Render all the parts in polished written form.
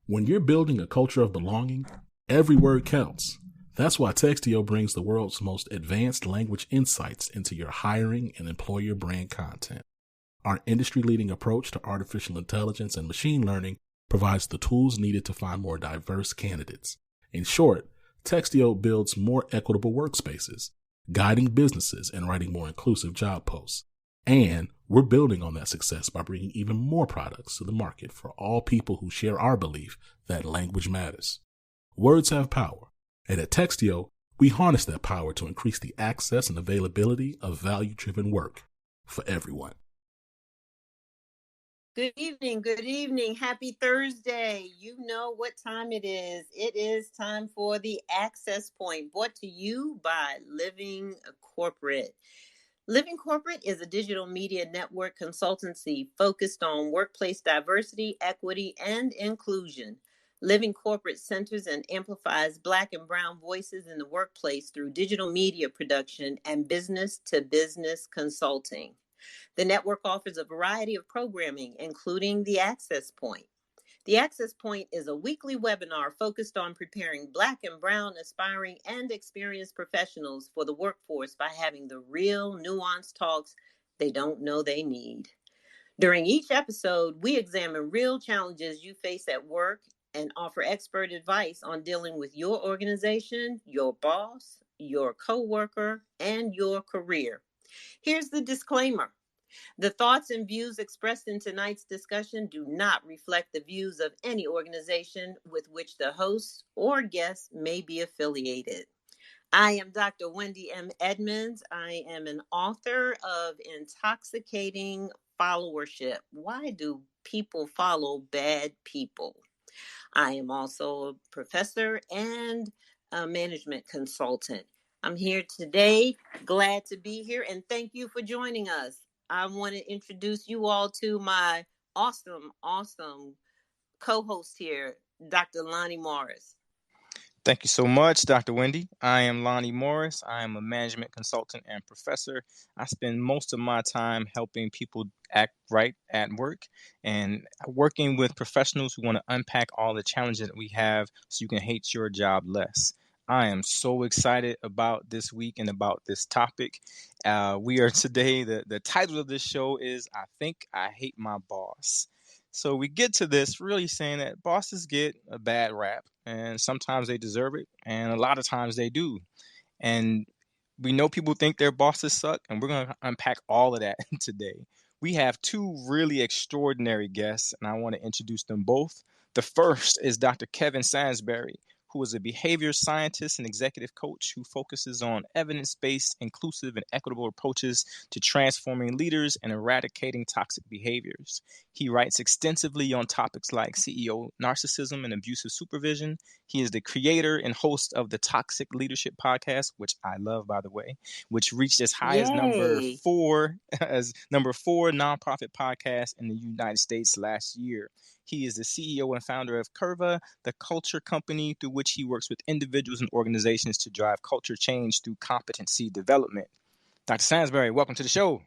When you're building a culture of belonging, every word counts. That's why Textio brings the world's most advanced language insights into your hiring and employer brand content. Our industry-leading approach to artificial intelligence and machine learning provides the tools needed to find more diverse candidates. In short, Textio builds more equitable workspaces, guiding businesses and writing more inclusive job posts. And we're building on that success by bringing even more products to the market for all people who share our belief that language matters. Words have power, and at Textio, we harness that power to increase the access and availability of value-driven work for everyone. Good evening. Good evening. Happy Thursday. You know what time it is. It is time for the Access Point, brought to you by Living Corporate. Living Corporate is a digital media network consultancy focused on workplace diversity, equity, and inclusion. Living Corporate centers and amplifies Black and Brown voices in the workplace through digital media production and business-to-business consulting. The network offers a variety of programming, including the Access Point. The Access Point is a weekly webinar focused on preparing Black and Brown aspiring and experienced professionals for the workforce by having the real nuanced talks they don't know they need. During each episode, we examine real challenges you face at work and offer expert advice on dealing with your organization, your boss, your coworker, and your career. Here's the disclaimer. The thoughts and views expressed in tonight's discussion do not reflect the views of any organization with which the host or guest may be affiliated. I am Dr. Wendy M. Edmonds. I am an author of Intoxicating Followership. Why do people follow bad people? I am also a professor and a management consultant. I'm here today, glad to be here, and thank you for joining us. I want to introduce you all to my awesome co-host here, Dr. Lonnie Morris. Thank you so much, Dr. Wendy. I am Lonnie Morris. I am a management consultant and professor. I spend most of my time helping people act right at work and working with professionals who want to unpack all the challenges that we have so you can hate your job less. I am so excited about this week and about this topic. We are today, the title of this show is I Think I Hate My Boss. So we get to this really saying that bosses get a bad rap, and sometimes they deserve it, and a lot of times they do. And we know people think their bosses suck, and we're going to unpack all of that today. We have two really extraordinary guests, and I want to introduce them both. The first is Dr. Kevin Sansberry, who is a behavior scientist and executive coach who focuses on evidence-based, inclusive, and equitable approaches to transforming leaders and eradicating toxic behaviors. He writes extensively on topics like CEO narcissism and abusive supervision. He is the creator and host of the Toxic Leadership Podcast, which I love, by the way, which reached as high as number four nonprofit podcast in the United States last year. He is the CEO and founder of Curva, the culture company through which he works with individuals and organizations to drive culture change through competency development. Dr. Sansberry, welcome to the show.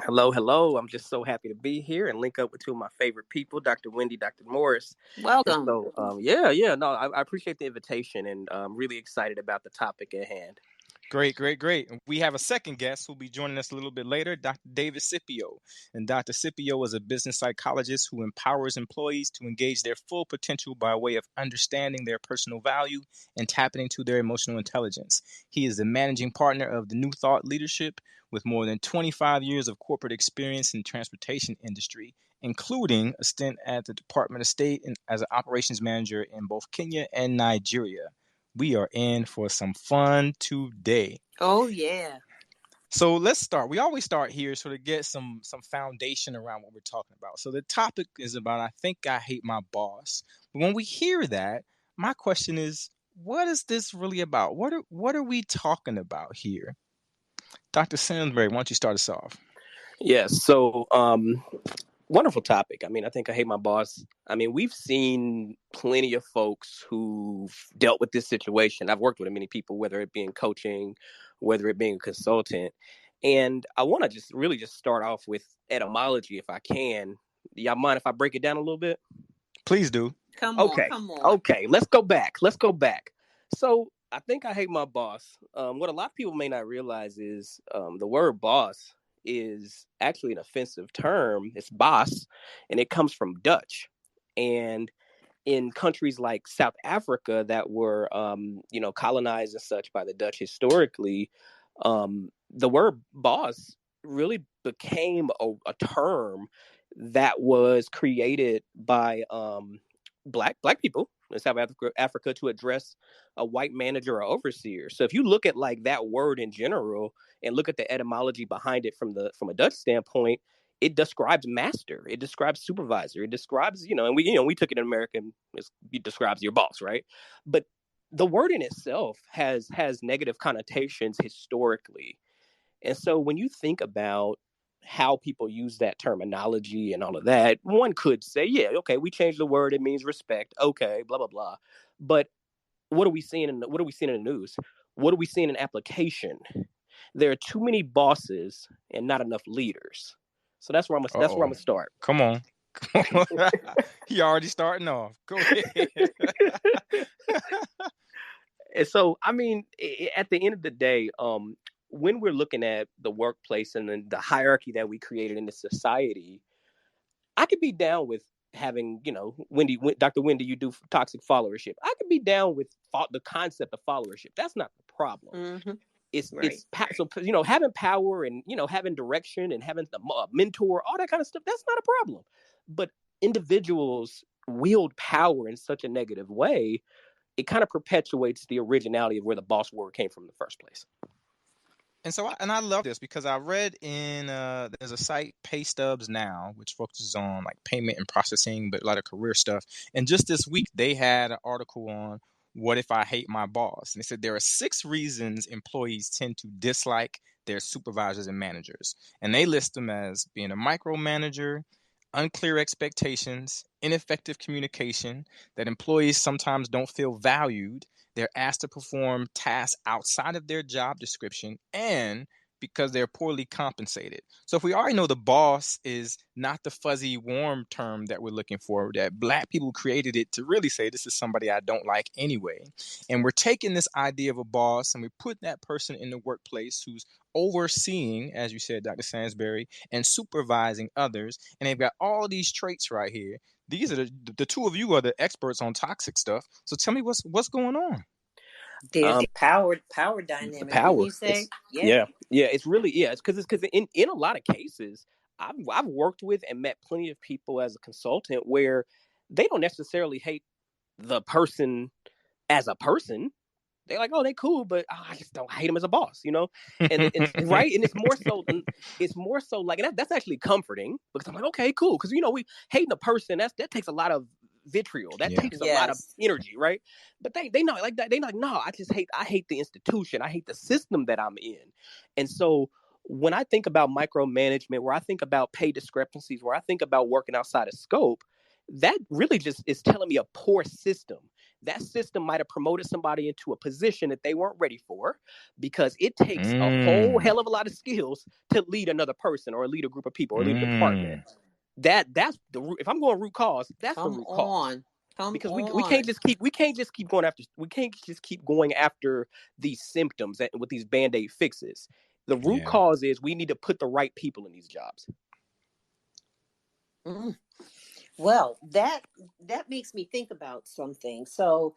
Hello. I'm just so happy to be here and link up with two of my favorite people, Dr. Wendy, Dr. Morris. Welcome. So, I appreciate the invitation, and I'm really excited about the topic at hand. Great. We have a second guest who'll be joining us a little bit later, Dr. David Sippio. And Dr. Sippio is a business psychologist who empowers employees to engage their full potential by way of understanding their personal value and tapping into their emotional intelligence. He is the managing partner of the New Thought Leadership with more than 25 years of corporate experience in the transportation industry, including a stint at the Department of State and as an operations manager in both Kenya and Nigeria. We are in for some fun today. Oh, yeah. So let's start. We always start here so to get some foundation around what we're talking about. So the topic is about I think I hate my boss. But when we hear that, my question is, what is this really about? What are we talking about here? Dr. Sansberry, why don't you start us off? Yes. So wonderful topic. I mean, I think I hate my boss. I mean, we've seen plenty of folks who've dealt with this situation. I've worked with many people, whether it be in coaching, whether it being a consultant. And I want to just start off with etymology, if I can. Y'all mind if I break it down a little bit? Please do. Come Okay. on, come on. Okay. Let's go back. So I think I hate my boss. What a lot of people may not realize is the word boss is actually an offensive term. It's boss, and it comes from Dutch. And in countries like South Africa that were, colonized and such by the Dutch historically, the word boss really became a term that was created by black people in South Africa to address a white manager or overseer. So if you look at like that word in general and look at the etymology behind it from a Dutch standpoint, it describes master, it describes supervisor, it describes, and we took it in American, it describes your boss, right? But the word in itself has negative connotations historically. And so when you think about how people use that terminology and all of that, one could say, yeah, okay, we changed the word, it means respect, okay, blah blah blah. But what are we seeing in the news? What are we seeing in application? There are too many bosses and not enough leaders. So that's where I'm gonna start. Come on. He already starting off. Go ahead. And so, I mean, at the end of the day, when we're looking at the workplace and then the hierarchy that we created in the society, I could be down with having, Dr. Wendy, you do toxic followership. I could be down with the concept of followership. That's not the problem. Mm-hmm. It's Right. so having power and having direction and having a mentor, all that kind of stuff. That's not a problem. But individuals wield power in such a negative way, it kind of perpetuates the originality of where the boss word came from in the first place. And so, I love this because I read in there's a site, Pay Stubs Now, which focuses on like payment and processing, but a lot of career stuff. And just this week, they had an article on what if I hate my boss. And they said there are 6 reasons employees tend to dislike their supervisors and managers, and they list them as being a micromanager, unclear expectations, ineffective communication, that employees sometimes don't feel valued, they're asked to perform tasks outside of their job description, and because they're poorly compensated. So if we already know the boss is not the fuzzy, warm term that we're looking for, that Black people created it to really say this is somebody I don't like anyway. And we're taking this idea of a boss and we put that person in the workplace who's overseeing, as you said, Dr. Sansberry, and supervising others. And they've got all these traits right here. These are the two of you are the experts on toxic stuff. So tell me what's going on. There's power dynamic. Power. You say, yeah. It's really It's because in a lot of cases, I've worked with and met plenty of people as a consultant where they don't necessarily hate the person as a person. They're like, oh, they cool, but I just don't hate him as a boss, And it's right, and it's more so like, and that's actually comforting because I'm like, okay, cool, because we hating a person that takes a lot of vitriol, that takes a lot of energy, right? But they not like that. They not like, no, I hate the institution, I hate the system that I'm in. And so when I think about micromanagement, where I think about pay discrepancies, where I think about working outside of scope, that really just is telling me a poor system. That system might have promoted somebody into a position that they weren't ready for, because it takes a whole hell of a lot of skills to lead another person or lead a group of people or lead a department. That's if I'm going root cause, that's the root cause. Because we can't just keep going after these symptoms with these Band-Aid fixes. The root cause is we need to put the right people in these jobs. Mm. Well, that makes me think about something. So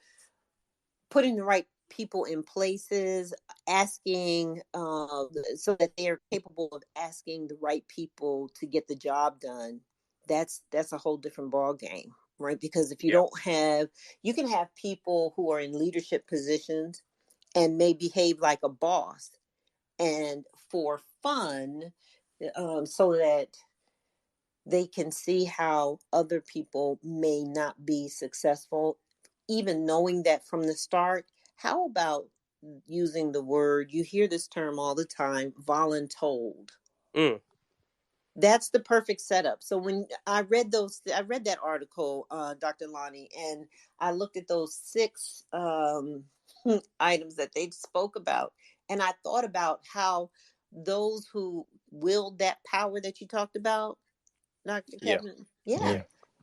putting the right people in places, asking so that they are capable of asking the right people to get the job done, that's a whole different ball game, right? Because if you don't have, you can have people who are in leadership positions and may behave like a boss and for fun, so that they can see how other people may not be successful, even knowing that from the start. How about using the word, you hear this term all the time, voluntold? That's the perfect setup. So when I read that article, Dr. Lonnie, and I looked at those 6 items that they spoke about, and I thought about how those who wield that power that you talked about, Dr. Kevin,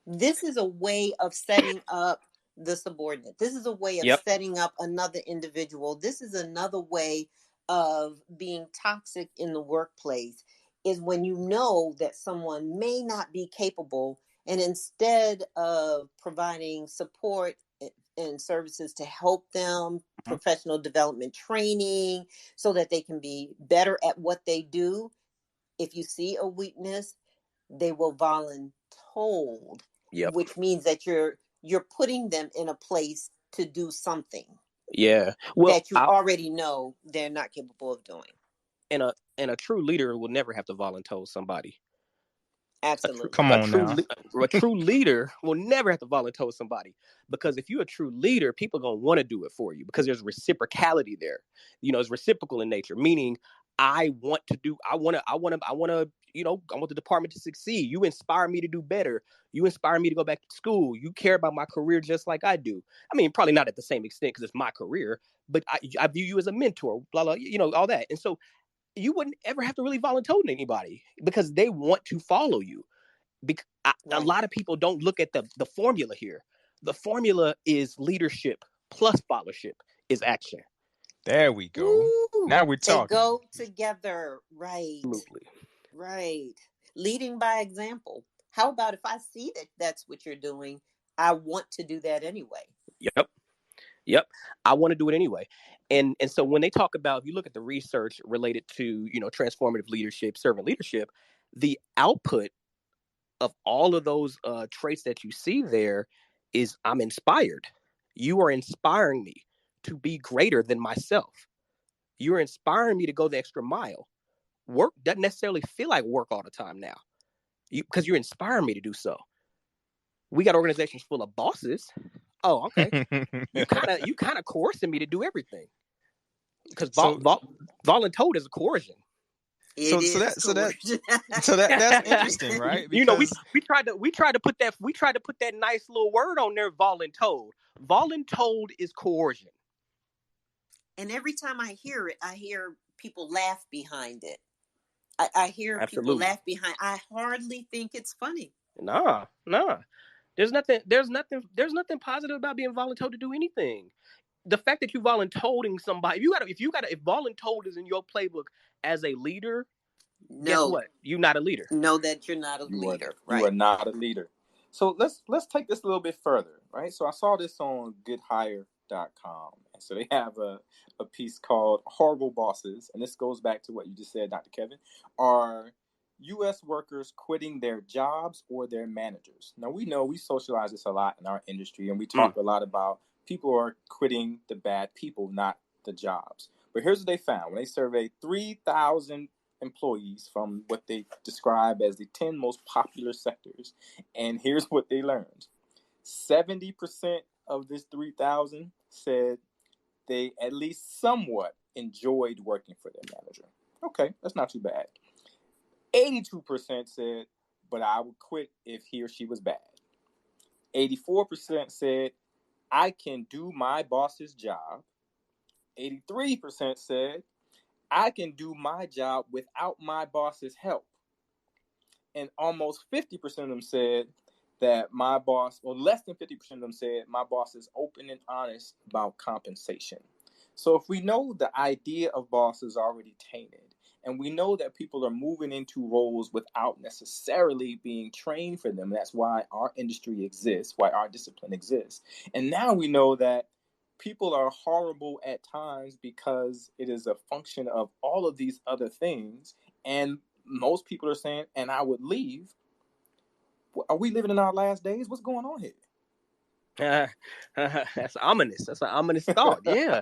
This is a way of setting up the subordinate. This is a way of setting up another individual. This is another way of being toxic in the workplace, is when you know that someone may not be capable, and instead of providing support and services to help them, professional development training, so that they can be better at what they do, if you see a weakness, they will voluntold, which means that you're putting them in a place to do something that you already know they're not capable of doing. And a true leader will never have to voluntold somebody. Absolutely. Come on now. A true leader will never have to voluntold somebody, because if you're a true leader, people are going to want to do it for you, because there's reciprocality there. It's reciprocal in nature, meaning I want to, I want the department to succeed. You inspire me to do better. You inspire me to go back to school. You care about my career just like I do. I mean, probably not at the same extent because it's my career, but I view you as a mentor, blah, blah, all that. And so you wouldn't ever have to really volunteer anybody, because they want to follow you. A lot of people don't look at the formula here. The formula is leadership plus followership is action. There we go. Ooh, now we're talking. They go together. Right. Absolutely. Right. Leading by example. How about if I see that that's what you're doing, I want to do that anyway. Yep. I want to do it anyway. And so when they talk about, if you look at the research related to, transformative leadership, servant leadership, the output of all of those traits that you see there is, I'm inspired. You are inspiring me to be greater than myself. You're inspiring me to go the extra mile. Work doesn't necessarily feel like work all the time now, because you're inspiring me to do so. We got organizations full of bosses. Oh, okay. you kind of coercing me to do everything, because voluntold is a coercion. That's interesting, right? Because we tried to put that nice little word on there, voluntold. Voluntold is coercion. And every time I hear it, I hear people laugh behind it. I hear people laugh behind. I hardly think it's funny. Nah. There's nothing positive about being voluntold to do anything. The fact that you voluntolding somebody, if voluntold is in your playbook as a leader, guess what? You're not a leader. Know that you're not a leader. Right. You are not a leader. So let's take this a little bit further, right? So I saw this on goodhire.com. And so they have a piece called Horrible Bosses. And this goes back to what you just said, Dr. Kevin. Are U.S. workers quitting their jobs or their managers? Now, we know we socialize this a lot in our industry, and we talk a lot about people are quitting the bad people, not the jobs. But here's what they found. When they surveyed 3,000 employees from what they describe as the 10 most popular sectors, and here's what they learned. 70% of this 3,000 said they at least somewhat enjoyed working for their manager. Okay, that's not too bad. 82% said, but I would quit if he or she was bad. 84% said, I can do my boss's job. 83% said, I can do my job without my boss's help. And almost 50% of them said that my boss, or less than 50% of them said, my boss is open and honest about compensation. So if we know the idea of boss is already tainted, and we know that people are moving into roles without necessarily being trained for them, that's why our industry exists, why our discipline exists. And now we know that people are horrible at times because it is a function of all of these other things. And most people are saying, and I would leave. Are we living in our last days? What's going on here? That's ominous. That's an ominous thought. Yeah.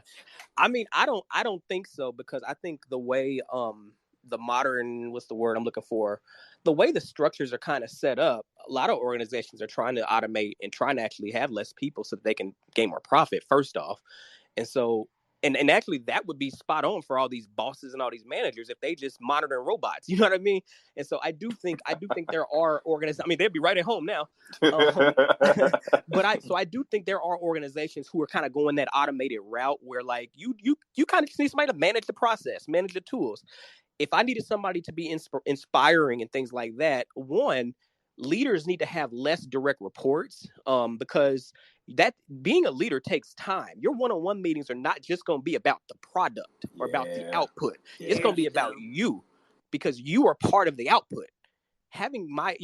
I mean, I don't think so, because I think the way the modern, what's the word I'm looking for? The way the structures are kind of set up, a lot of organizations are trying to automate and trying to actually have less people so that they can gain more profit, first off. And so, and actually that would be spot on for all these bosses and all these managers if they just monitor robots. You know what I mean? And so I do think there are organizations. I mean, they'd be right at home now. But I do think there are organizations who are kind of going that automated route where, like, you kind of just need somebody to manage the process, manage the tools. If I needed somebody to be inspiring and things like that, one, leaders need to have less direct reports, because that being a leader takes time. Your one-on-one meetings are not just going to be about the product or about the output. It's going to be about you, because you are part of the output. Having my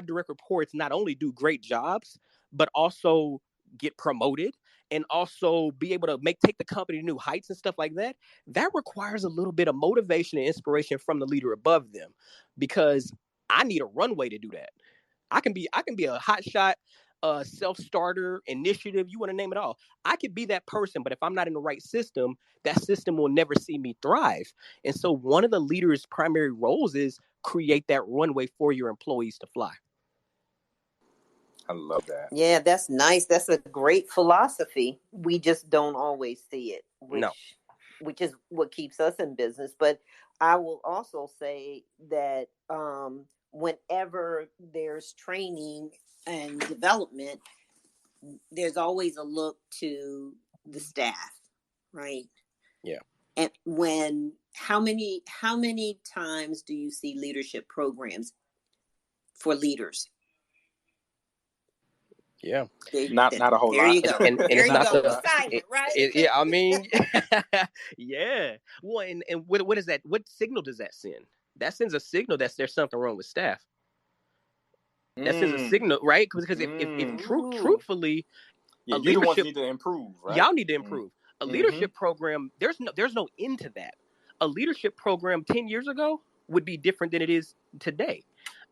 direct reports not only do great jobs, but also get promoted and also be able to take the company to new heights and stuff like that. That requires a little bit of motivation and inspiration from the leader above them, because I need a runway to do that. I can be a hotshot, self-starter, initiative, you want to name it all. I could be that person, but if I'm not in the right system, that system will never see me thrive. And so one of the leader's primary roles is create that runway for your employees to fly. I love that. Yeah, that's nice. That's a great philosophy. We just don't always see it, which is what keeps us in business. But I will also say that whenever there's training and development, there's always a look to the staff, right? Yeah. And how many times do you see leadership programs for leaders? Yeah, not a whole there lot. You go. And there it's you not go. Silent, right? Yeah, I mean, yeah. Well, and what is that? What signal does that send? That sends a signal that there's something wrong with staff. That sends a signal, right? Because if truthfully, you the ones need to improve, right? Y'all need to improve. A leadership program, there's no end to that. A leadership program 10 years ago would be different than it is today.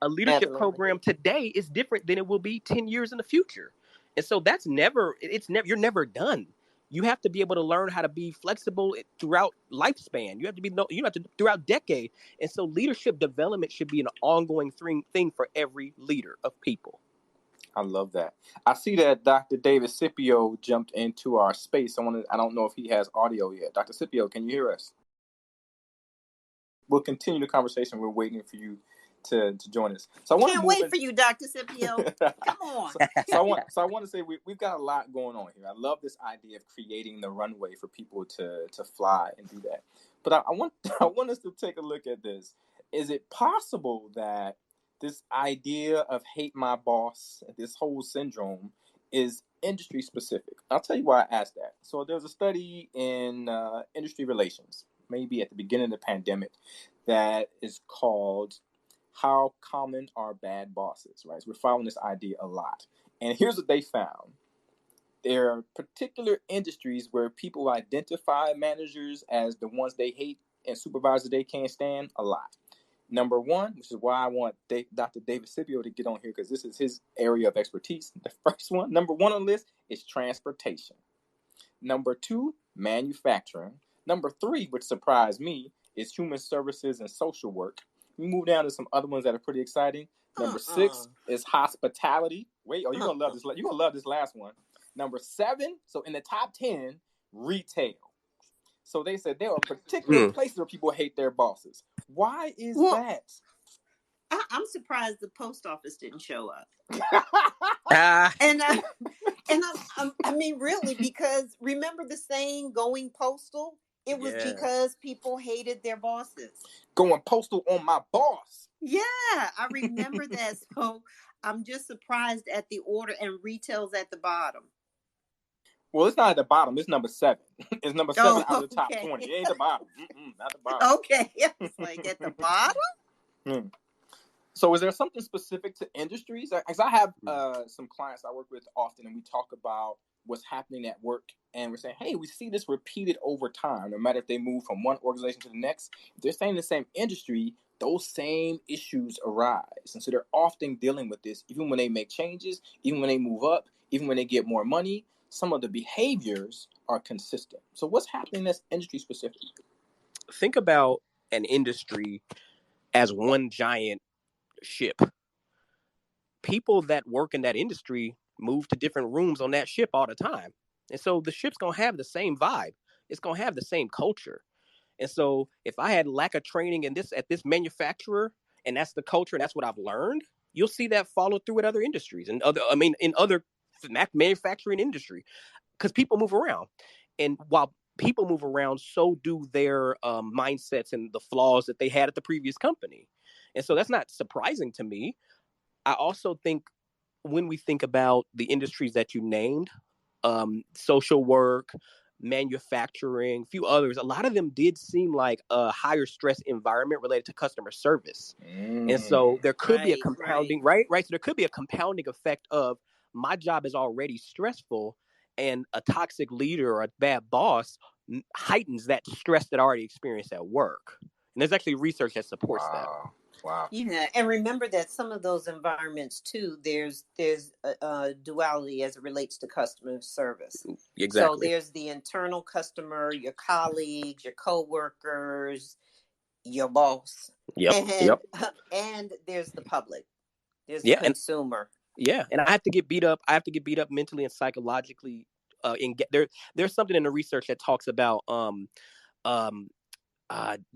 A leadership program today is different than it will be 10 years in the future. And so you're never done. You have to be able to learn how to be flexible throughout lifespan. You have to throughout decade. And so leadership development should be an ongoing thing for every leader of people. I love that. I see that Dr. David Sippio jumped into our space. I don't know if he has audio yet. Dr. Sippio, can you hear us? We'll continue the conversation. We're waiting for you to join us. So I can't wait for you, Dr. Scipio. Come on. So I want to say we've got a lot going on here. I love this idea of creating the runway for people to fly and do that. But I want us to take a look at this. Is it possible that this idea of hate my boss, this whole syndrome, is industry specific? I'll tell you why I asked that. So there's a study in industry relations, maybe at the beginning of the pandemic, that is called How Common Are Bad Bosses, right? So we're following this idea a lot. And here's what they found. There are particular industries where people identify managers as the ones they hate and supervisors they can't stand a lot. Number one, which is why I want Dr. David Sippio to get on here, because this is his area of expertise. The first one, number one on the list, is transportation. Number two, manufacturing. Number three, which surprised me, is human services and social work. We move down to some other ones that are pretty exciting. Number six is hospitality. Wait, you're gonna love this. You're gonna love this last one. Number 7, so in the top 10, retail. So they said there are particular places where people hate their bosses. Why is that? I'm surprised the post office didn't show up. I mean, really, because remember the saying, going postal? It was because people hated their bosses. Going postal on my boss. Yeah, I remember that. So I'm just surprised at the order, and retail's at the bottom. Well, it's not at the bottom. It's number 7. It's number 7 out of the top 20. It ain't the bottom. Not the bottom. Okay. It's like at the bottom? So is there something specific to industries? Because I have some clients I work with often, and we talk about what's happening at work. And we're saying, hey, we see this repeated over time, no matter if they move from one organization to the next. If they're staying in the same industry, those same issues arise. And so they're often dealing with this, even when they make changes, even when they move up, even when they get more money. Some of the behaviors are consistent. So what's happening that's industry specific? Think about an industry as one giant ship. People that work in that industry move to different rooms on that ship all the time. And so the ship's going to have the same vibe. It's going to have the same culture. And so if I had lack of training at this manufacturer, and that's the culture, and that's what I've learned, you'll see that follow through with other industries and in other manufacturing industry, because people move around. And while people move around, so do their mindsets and the flaws that they had at the previous company. And so that's not surprising to me. I also think when we think about the industries that you named, social work, manufacturing, a few others, a lot of them did seem like a higher stress environment related to customer service. And so there could be a compounding, right? So there could be a compounding effect of my job is already stressful, and a toxic leader or a bad boss heightens that stress that I already experienced at work. And there's actually research that supports that. Wow. And remember that some of those environments too, there's a duality as it relates to customer service. Exactly. So there's the internal customer, your colleagues, your coworkers, your boss. Yep. And there's the public. There's the consumer. And I have to get beat up. I have to get beat up mentally and psychologically. There's something in the research that talks about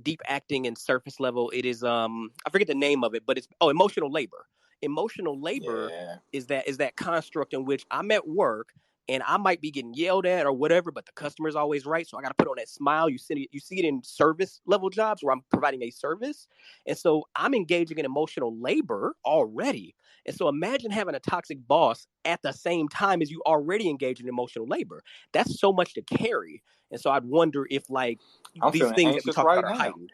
deep acting and surface level. It is I forget the name of it, but it's emotional labor. Emotional labor is that construct in which I'm at work and I might be getting yelled at or whatever, but the customer's always right, so I got to put on that smile. You see it in service level jobs where I'm providing a service, and so I'm engaging in emotional labor already. And so imagine having a toxic boss at the same time as you already engage in emotional labor. That's so much to carry. And so I'd wonder if these things that we talk about are heightened.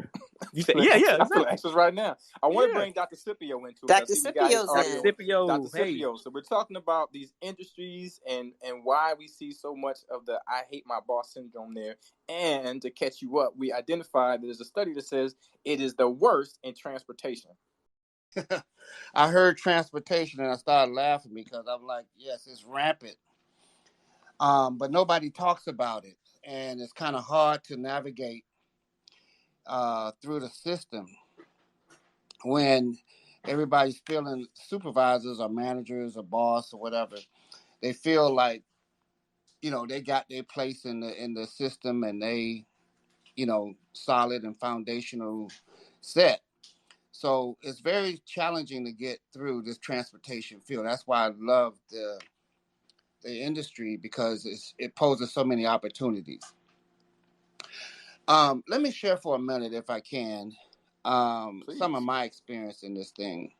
You say, exactly. I feel anxious right now. I want to bring Dr. Sippio into it. Dr. Sippio's in. Dr. Sippio. So we're talking about these industries and why we see so much of the I hate my boss syndrome there. And to catch you up, we identified there's a study that says it is the worst in transportation. I heard transportation and I started laughing because I'm like, yes, it's rampant. But nobody talks about it. And it's kind of hard to navigate through the system when everybody's feeling, supervisors or managers or boss or whatever, they feel like, they got their place in the system and they, solid and foundational set. So it's very challenging to get through this transportation field. That's why I love the industry, because it poses so many opportunities. Let me share for a minute, if I can, some of my experience in this thing.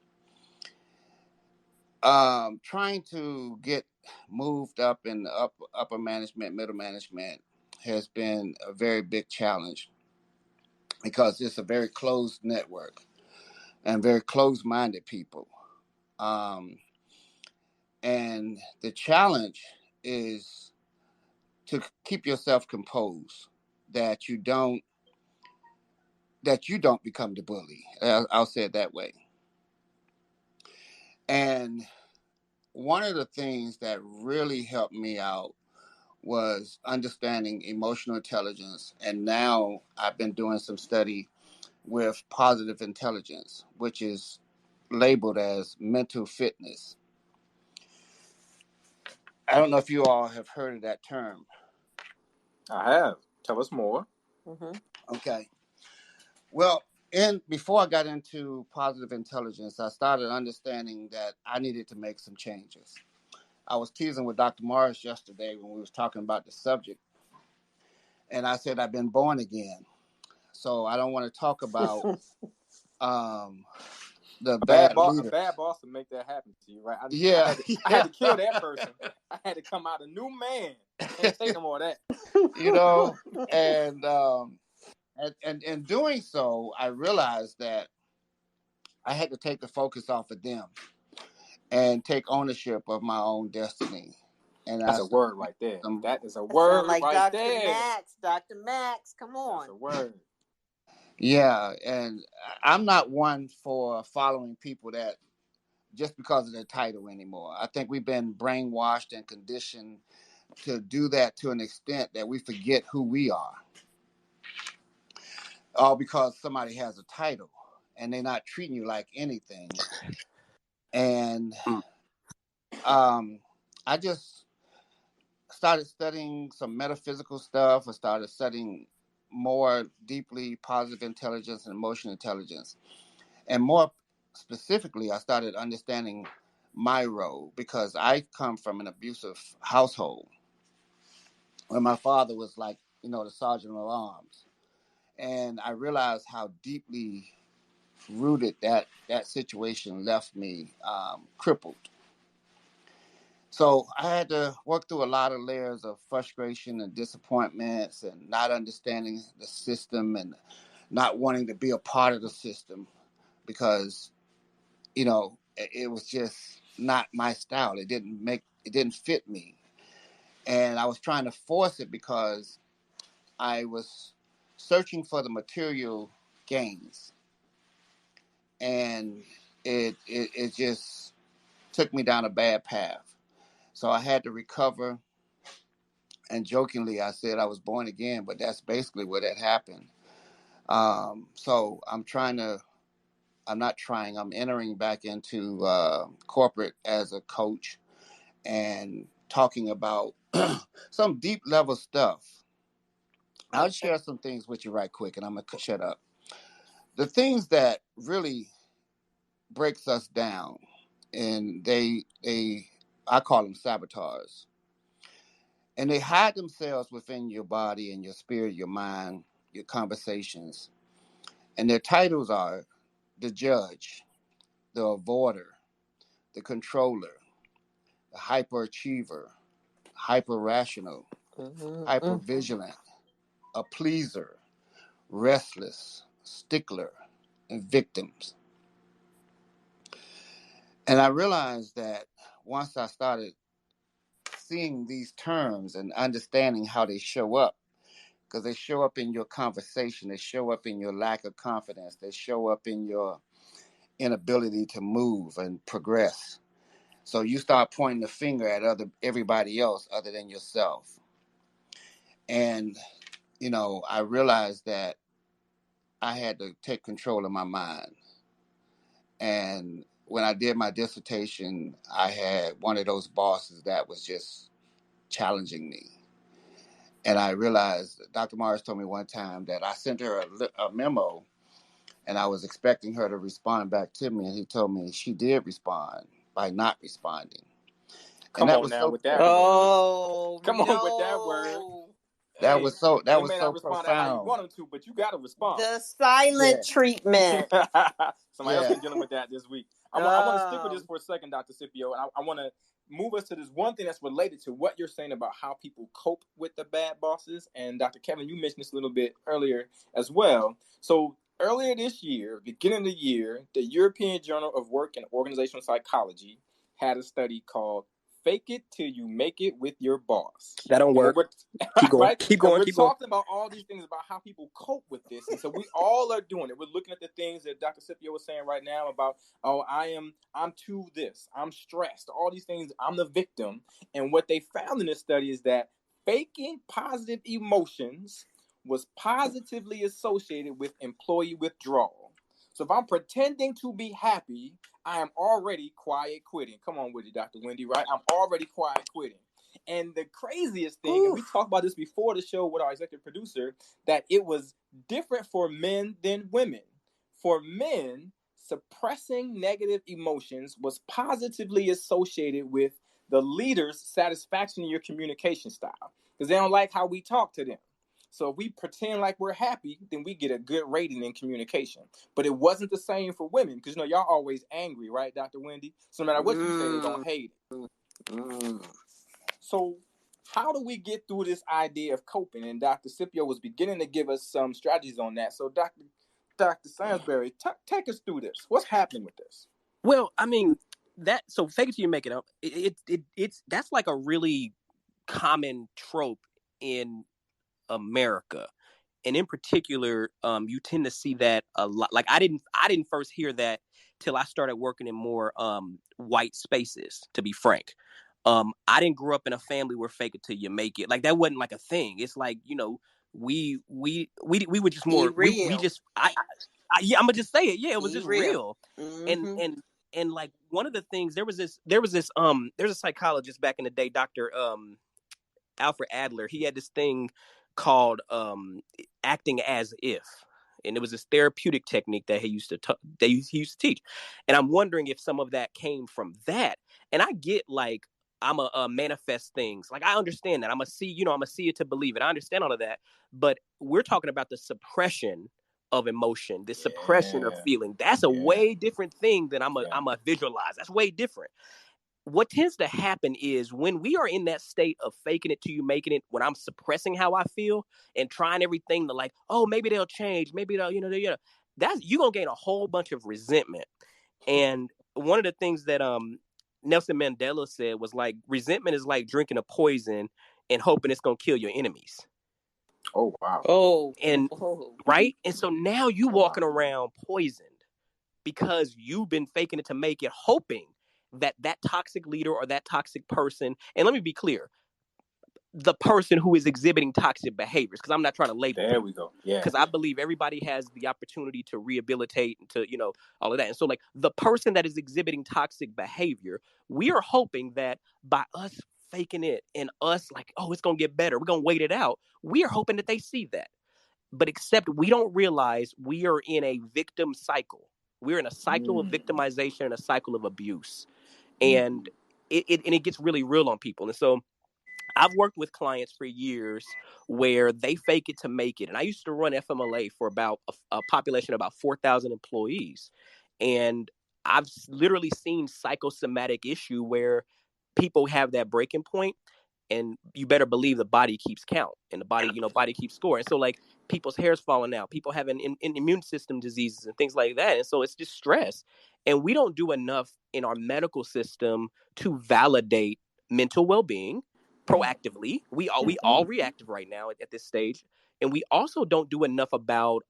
Trying to get moved up in the upper management, middle management has been a very big challenge because it's a very closed network and very closed-minded people. And the challenge is to keep yourself composed, that you don't become the bully. I'll say it that way. And one of the things that really helped me out was understanding emotional intelligence. And now I've been doing some study with positive intelligence, which is labeled as mental fitness. I don't know if you all have heard of that term. I have. Tell us more. Mm-hmm. Okay. Well, before I got into positive intelligence, I started understanding that I needed to make some changes. I was teasing with Dr. Morris yesterday when we was talking about the subject, and I said I've been born again. So I don't want to talk about the bad leaders. A bad boss would make that happen to you, right? I had to kill that person. I had to come out a new man. Can't take no more of that. And in doing so, I realized that I had to take the focus off of them and take ownership of my own destiny. And that's a word right there. That is a word like right Dr. there. Dr. Max, come on. That's a word. Yeah, and I'm not one for following people that just because of their title anymore. I think we've been brainwashed and conditioned to do that to an extent that we forget who we are. All because somebody has a title and they're not treating you like anything. And I just started studying some metaphysical stuff. I started studying more deeply positive intelligence and emotional intelligence. And more specifically, I started understanding my role because I come from an abusive household where my father was the sergeant at arms. And I realized how deeply rooted, that situation left me crippled. So I had to work through a lot of layers of frustration and disappointments and not understanding the system and not wanting to be a part of the system because, it was just not my style. It didn't fit me. And I was trying to force it because I was searching for the material gains. And it just took me down a bad path. So I had to recover. And jokingly, I said I was born again, but that's basically what had happened. So I'm entering back into corporate as a coach and talking about some deep level stuff. I'll share some things with you right quick, and I'm going to shut up. The things that really breaks us down, and I call them saboteurs. And they hide themselves within your body and your spirit, your mind, your conversations. And their titles are the judge, the avoider, the controller, the hyperachiever, hyper-rational, hyper-vigilant, a pleaser, restless, stickler, and victims. And I realized that once I started seeing these terms and understanding how they show up, because they show up in your conversation, they show up in your lack of confidence, they show up in your inability to move and progress. So you start pointing the finger at everybody else other than yourself. And, I realized that I had to take control of my mind. And when I did my dissertation, I had one of those bosses that was just challenging me. And I realized Dr. Morris told me one time that I sent her a memo and I was expecting her to respond back to me. And he told me she did respond by not responding. Come on now with that word. Oh, come on with that word. That was so they may not respond profound. how you want them to, but you got to respond. The silent treatment. Somebody else been dealing with that this week. I want to stick with this for a second, Dr. Sippio, and I want to move us to this one thing that's related to what you're saying about how people cope with the bad bosses. And Dr. Kevin, you mentioned this a little bit earlier as well. So earlier this year, beginning of the year, the European Journal of Work and Organizational Psychology had a study called Fake It Till You Make It with Your Boss. That don't work. Keep going. Right? Keep going. We're talking about all these things about how people cope with this. And so we all are doing it. We're looking at the things that Dr. Sippio was saying right now about, I'm too this, I'm stressed, all these things, I'm the victim. And what they found in this study is that faking positive emotions was positively associated with employee withdrawal. So if I'm pretending to be happy, I am already quiet quitting. Come on with it, Dr. Wendy, right? I'm already quiet quitting. And the craziest thing, and we talked about this before the show with our executive producer, that it was different for men than women. For men, suppressing negative emotions was positively associated with the leader's satisfaction in your communication style, because they don't like how we talk to them. So if we pretend like we're happy, then we get a good rating in communication. But it wasn't the same for women, because y'all always angry, right, Dr. Wendy? So no matter what you say, they're gonna hate it. So how do we get through this idea of coping? And Dr. Sippio was beginning to give us some strategies on that. So Dr. Sansberry, take us through this. What's happening with this? Well, I mean, so fake it till you make it up. It's that's like a really common trope in America. And in particular, you tend to see that a lot. Like I didn't first hear that till I started working in more white spaces, to be frank. I didn't grow up in a family where fake it till you make it. Like that wasn't like a thing. It's like, we were just more, we just, I'm gonna just say it. Yeah, it was just real. And like one of the things, there's a psychologist back in the day, Dr. Alfred Adler. He had this thing called acting as if. And it was this therapeutic technique that he used to teach. And I'm wondering if some of that came from that. And I get like, I'm a manifest things. Like I understand that. I'm a see it to believe it. I understand all of that. But we're talking about the suppression of emotion, this suppression of feeling. That's a Yeah. way different thing than I'm Yeah. a visualize. That's way different. What tends to happen is when we are in that state of faking it till you making it, when I'm suppressing how I feel and trying everything to like, oh, maybe they'll change, maybe they'll, that's, you're gonna gain a whole bunch of resentment. And one of the things that Nelson Mandela said was like, resentment is like drinking a poison and hoping it's gonna kill your enemies. Oh wow. Oh, And right. And so now you walking Wow. around poisoned because you've been faking it to make it, hoping that toxic leader or that toxic person, and let me be clear, the person who is exhibiting toxic behaviors, because I'm not trying to label There people. we go. Yeah. Because I believe everybody has the opportunity to rehabilitate and to, all of that. And so like the person that is exhibiting toxic behavior, we are hoping that by us faking it and us like, oh, it's going to get better, we're going to wait it out, we are hoping that they see that. But except we don't realize we are in a victim cycle. We're in a cycle of victimization and a cycle of abuse. And it gets really real on people. And so I've worked with clients for years where they fake it to make it. And I used to run FMLA for about a population of about 4,000 employees. And I've literally seen psychosomatic issue where people have that breaking point, and you better believe the body keeps count and the body keeps score. And so like people's hair's falling out, people having immune system diseases and things like that. And so it's just stress. And we don't do enough in our medical system to validate mental well-being proactively. We all reactive right now at this stage. And we also don't do enough about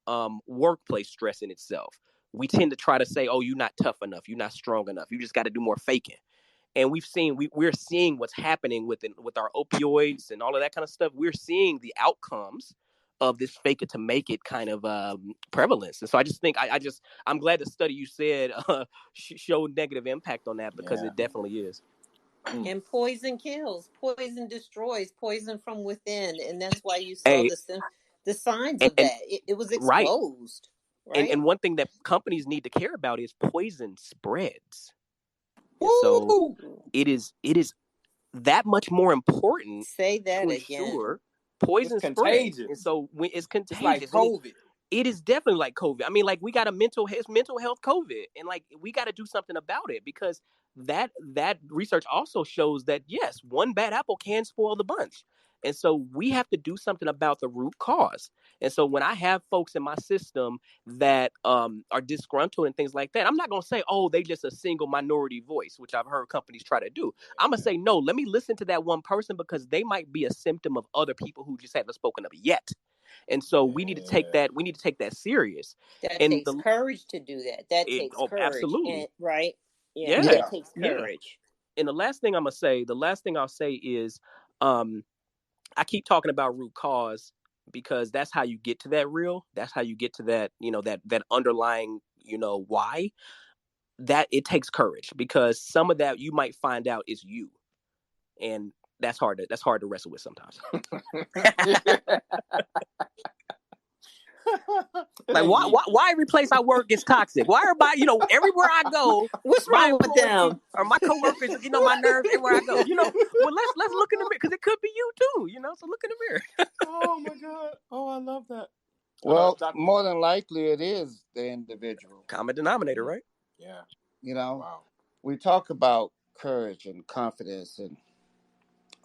workplace stress in itself. We tend to try to say, oh, you're not tough enough, you're not strong enough, you just got to do more faking. And we're seeing what's happening with our opioids and all of that kind of stuff. We're seeing the outcomes of this fake it to make it kind of prevalence. And so I just think I'm glad the study you said showed negative impact on that, because it definitely is. And poison kills, poison destroys, poison from within, and that's why you saw the signs of that. It was exposed, right? And one thing that companies need to care about is poison spreads. And so it is that much more important. Say that to again. ensure poison spreads. And so when it's contagious, it's like COVID. It is definitely like COVID. I mean, like we got a mental health COVID, and like we got to do something about it, because that research also shows that yes, one bad apple can spoil the bunch. And so we have to do something about the root cause. And so when I have folks in my system that are disgruntled and things like that, I'm not going to say, oh, they just a single minority voice, which I've heard companies try to do. I'm going to say, no, let me listen to that one person, because they might be a symptom of other people who just haven't spoken up yet. And so we need to take that. We need to take that serious. That takes courage to do that. That takes courage. Absolutely. And, right? Yeah. That takes courage. And the last thing I'll say is, I keep talking about root cause, because that's how you get to that real. That's how you get to that, that underlying, why. That it takes courage, because some of that you might find out is you, and that's hard to wrestle with sometimes. Like why every place I work is toxic? Why everybody, everywhere I go, what's wrong with them or my coworkers, my nerves everywhere I go. Well, let's look in the mirror, because it could be you too. So look in the mirror. Oh my God! Oh, I love that. Well, more than likely it is the individual. Common denominator, right? Yeah. Wow. We talk about courage and confidence, and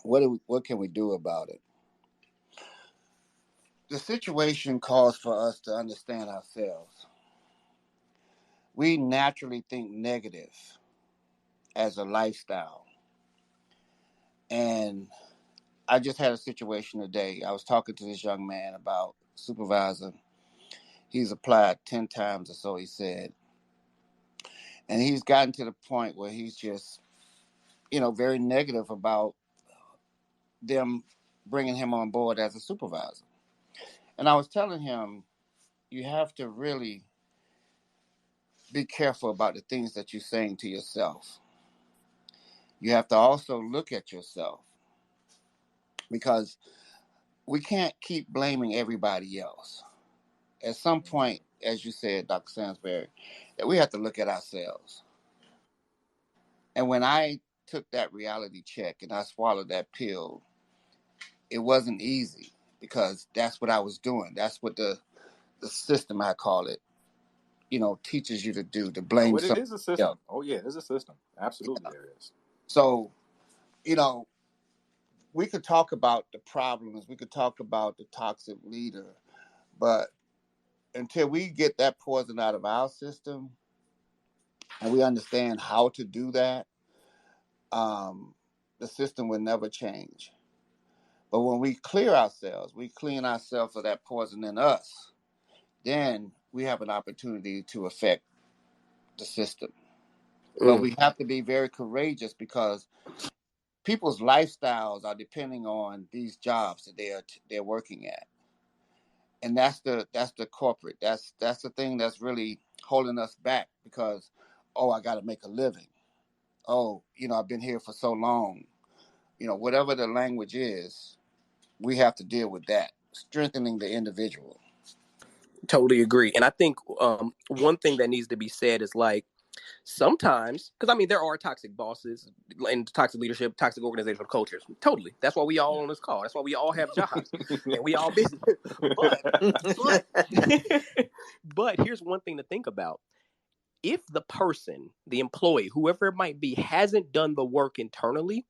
what can we do about it? The situation calls for us to understand ourselves. We naturally think negative as a lifestyle. And I just had a situation today. I was talking to this young man about supervisor. He's applied 10 times or so, he said. And he's gotten to the point where he's just, very negative about them bringing him on board as a supervisor. And I was telling him, you have to really be careful about the things that you're saying to yourself. You have to also look at yourself, because we can't keep blaming everybody else. At some point, as you said, Dr. Sansberry, that we have to look at ourselves. And when I took that reality check and I swallowed that pill, it wasn't easy, because that's what I was doing. That's what the the system, I call it, teaches you to do, to blame it is a system. else. Oh yeah, there's a system. Absolutely, there is. So, we could talk about the problems, we could talk about the toxic leader, but until we get that poison out of our system and we understand how to do that, the system will never change. But when we clear ourselves, we clean ourselves of that poison in us, then we have an opportunity to affect the system. But we have to be very courageous because people's lifestyles are depending on these jobs that they're working at. And that's the corporate. That's the thing that's really holding us back because, I got to make a living. I've been here for so long. Whatever the language is, we have to deal with that, strengthening the individual. Totally agree. And I think one thing that needs to be said is like, sometimes, because there are toxic bosses and toxic leadership, toxic organizational cultures. Totally. That's why we all on this call. That's why we all have jobs and we all busy. But here's one thing to think about. If the person, the employee, whoever it might be, hasn't done the work internally,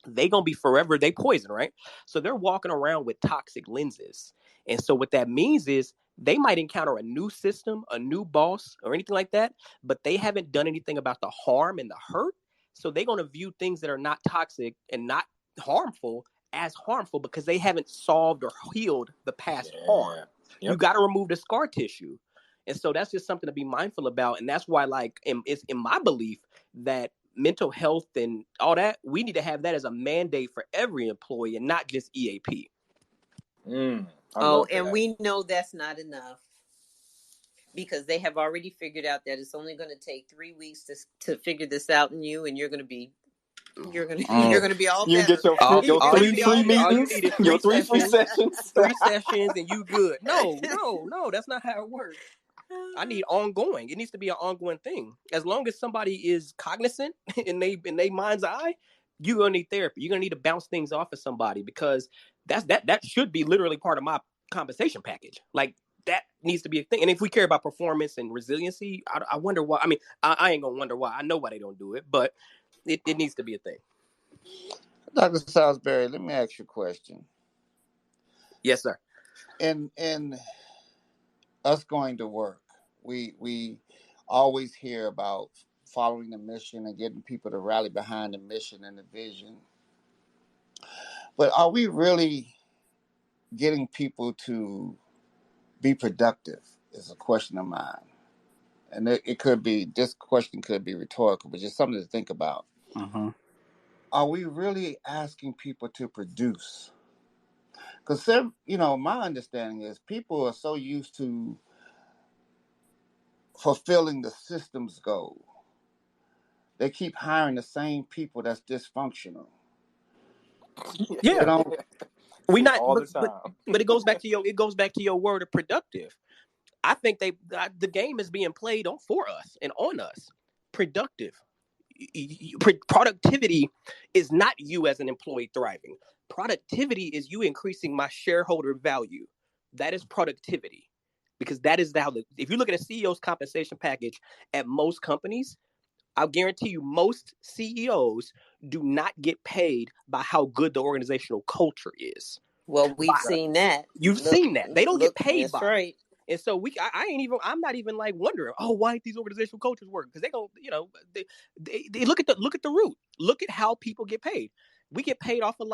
they gonna be forever, they poison, right? So they're walking around with toxic lenses. And so what that means is they might encounter a new system, a new boss, or anything like that, but they haven't done anything about the harm and the hurt. So they're gonna view things that are not toxic and not harmful as harmful because they haven't solved or healed the past harm. Yep. You got to remove the scar tissue. And so that's just something to be mindful about. And that's why, it's in my belief that mental health and all that, we need to have that as a mandate for every employee and not just EAP. And we know that's not enough because they have already figured out that it's only going to take 3 weeks to figure this out in you, and you're going to be all better. You get your three free meetings, your three free sessions. 3 sessions and you good. No, that's not how it works. I need ongoing. It needs to be an ongoing thing. As long as somebody is cognizant in they mind's eye, you're gonna need therapy. You're gonna need to bounce things off of somebody because that should be literally part of my compensation package. Like that needs to be a thing. And if we care about performance and resiliency, I wonder why. I ain't gonna wonder why. I know why they don't do it, but it needs to be a thing. Dr. Sansberry, let me ask you a question. Yes, sir. In us going to work, we always hear about following the mission and getting people to rally behind the mission and the vision. But are we really getting people to be productive is a question of mine. And it could be, this question could be rhetorical, but just something to think about. Mm-hmm. Are we really asking people to produce? Because, my understanding is people are so used to fulfilling the system's goal. They keep hiring the same people that's dysfunctional. Yeah, we not all the time. But it goes back to your word of productive. I think the game is being played for us and on us. Productive. Productivity is not you as an employee thriving. Productivity is you increasing my shareholder value. That is productivity. Because that is if you look at a CEO's compensation package at most companies, I'll guarantee you most CEOs do not get paid by how good the organizational culture is. Well, we've seen that. You've seen that. They don't get paid by right. it. And so I'm not even like wondering, why these organizational cultures work? Because they don't, they look at the root. Look at how people get paid. We get paid off of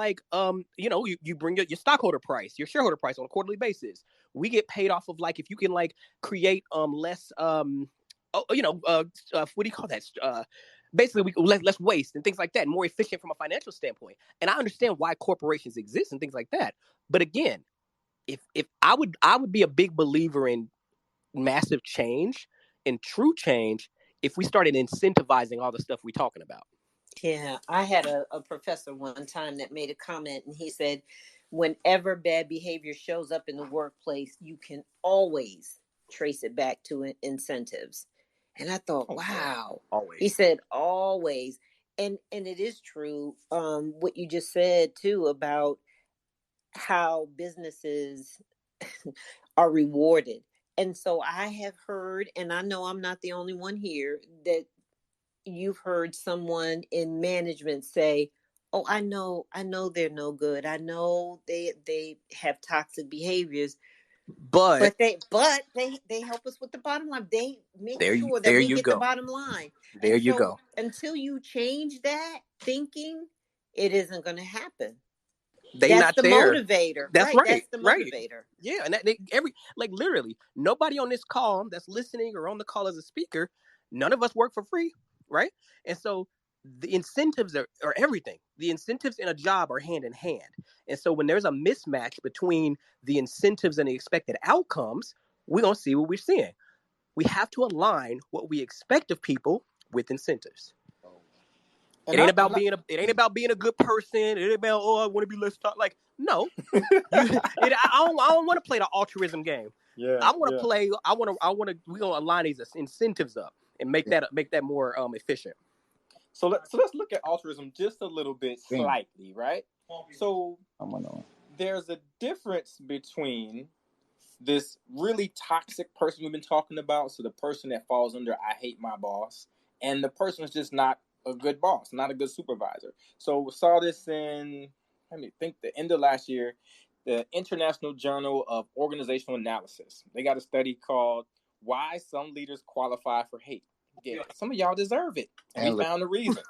you bring your stockholder price, your shareholder price on a quarterly basis. We get paid off of if you can create less what do you call that? Basically, we less waste and things like that, more efficient from a financial standpoint. And I understand why corporations exist and things like that. But again, if I would be a big believer in massive change and true change if we started incentivizing all the stuff we're talking about. Yeah, I had a professor one time that made a comment, and he said, whenever bad behavior shows up in the workplace, you can always trace it back to incentives. And I thought, wow. Always. He said always. And it is true, what you just said, too, about how businesses are rewarded. And so I have heard, and I know I'm not the only one here, that you've heard someone in management say, "Oh, I know they're no good. I know they have toxic behaviors, But but they help us with the bottom line. They make sure that there we you get the go. bottom line." There And you so go. until you change that thinking, it isn't going to happen. They That's not the there. motivator. That's Right, right. that's the Right. motivator. Yeah, and literally nobody on this call that's listening or on the call as a speaker, none of us work for free, right? And so the incentives are everything. The incentives in a job are hand in hand. And so when there's a mismatch between the incentives and the expected outcomes, we're gonna see what we're seeing. We have to align what we expect of people with incentives. And It ain't about being a good person. It ain't about, I want to be less talk. Like, no, I don't want to play the altruism game. Yeah, We're gonna align these incentives up and make that more efficient. So let's look at altruism just a little bit, slightly, right? So there's a difference between this really toxic person we've been talking about, so the person that falls under "I hate my boss," and the person is just not a good boss, not a good supervisor. So we saw this in, the end of last year, the International Journal of Organizational Analysis. They got a study called "Why Some Leaders Qualify for Hate." Yeah, some of y'all deserve it, and we found the reasons.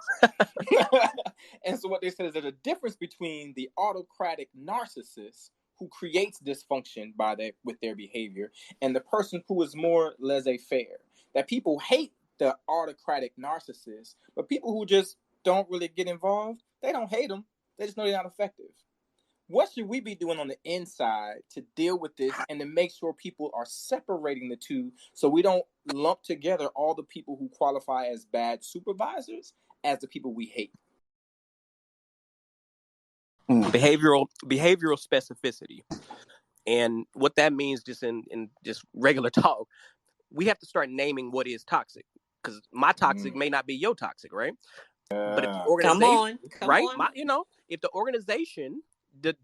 And so what they said is there's a difference between the autocratic narcissist who creates dysfunction with their behavior, and the person who is more laissez-faire. That people hate the autocratic narcissist, but people who just don't really get involved, they don't hate them. They just know they're not effective. What should we be doing on the inside to deal with this and to make sure people are separating the two so we don't lump together all the people who qualify as bad supervisors as the people we hate? Behavioral specificity. And what that means, just in just regular talk, we have to start naming what is toxic, because my toxic may not be your toxic, right? But if the organization, if the organization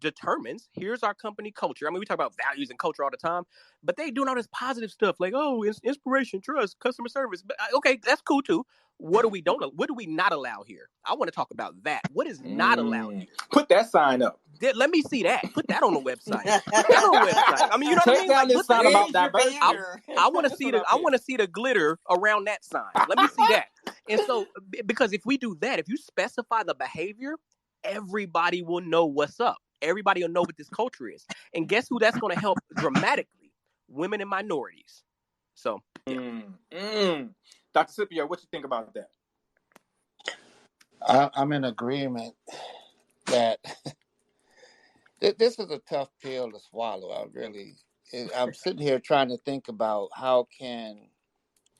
determines, here's our company culture. I mean, we talk about values and culture all the time, but they doing all this positive stuff like, oh, inspiration, trust, customer service. But okay, that's cool too. What do we not allow here? I want to talk about that. What is not allowed here? Put that sign up. Let me see that. Put that on the website. Put that on the website. I mean, you know what I mean? Take down this sign about diversity. I want to see the glitter around that sign. Let me see that. And so, because if we do that, if you specify the behavior, everybody will know what's up. Everybody will know what this culture is. And guess who that's going to help dramatically? Women and minorities. So, yeah. Dr. Sippio, what you think about that? I'm in agreement that this is a tough pill to swallow. I'm sitting here trying to think about how can